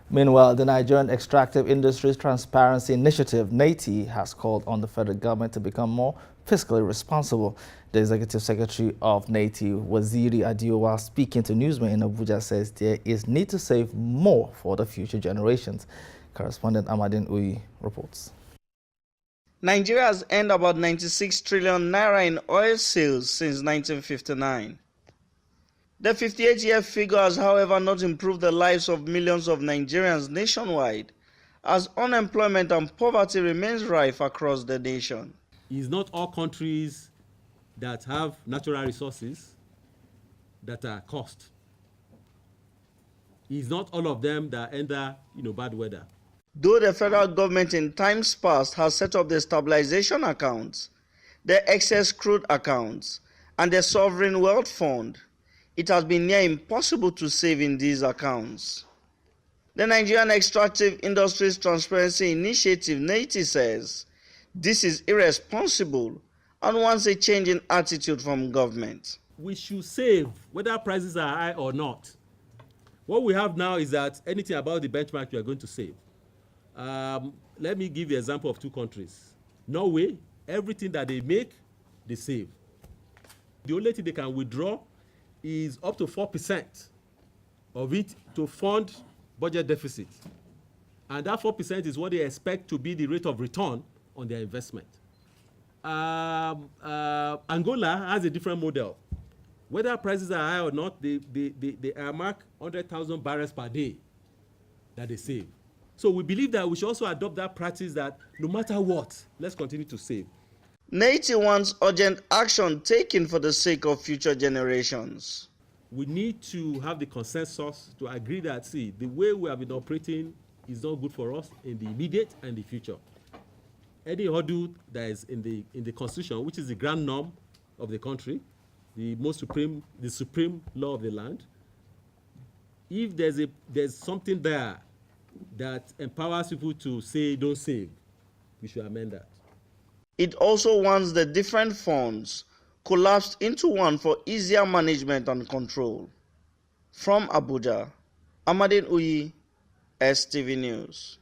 Meanwhile, the Nigerian Extractive Industries Transparency Initiative, Neiti, has called on the federal government to become more fiscally responsible. The executive secretary of Neiti, Waziri Adiowa, speaking to newsmen in Abuja, says there is need to save more for the future generations. Correspondent Amadin Uyi reports. Nigeria has earned about 96 trillion naira in oil sales since 1959. The 58-year figure has, however, not improved the lives of millions of Nigerians nationwide, as unemployment and poverty remains rife across the nation. It's not all countries that have natural resources that are cost. It's not all of them that enter, bad weather. Though the federal government in times past has set up the stabilization accounts, the excess crude accounts, and the sovereign wealth fund, it has been near impossible to save in these accounts. The Nigerian Extractive Industries Transparency Initiative, Neiti, says this is irresponsible and wants a change in attitude from government. We should save whether prices are high or not. What we have now is that anything about the benchmark you are going to save. Let me give you an example of two countries. Norway, everything that they make, they save. The only thing they can withdraw is up to 4% of it to fund budget deficit. And that 4% is what they expect to be the rate of return on their investment. Angola has a different model. Whether prices are high or not, they earmark 100,000 barrels per day that they save. So we believe that we should also adopt that practice that no matter what, let's continue to save. Neiti wants urgent action taken for the sake of future generations. We need to have the consensus to agree that, the way we have been operating is not good for us in the immediate and the future. Any hurdle that is in the Constitution, which is the grand norm of the country, the supreme law of the land, if there's something there that empowers people to say don't save, we should amend that. It also wants the different funds collapsed into one for easier management and control. From Abuja, Amadin Uyi, STV News.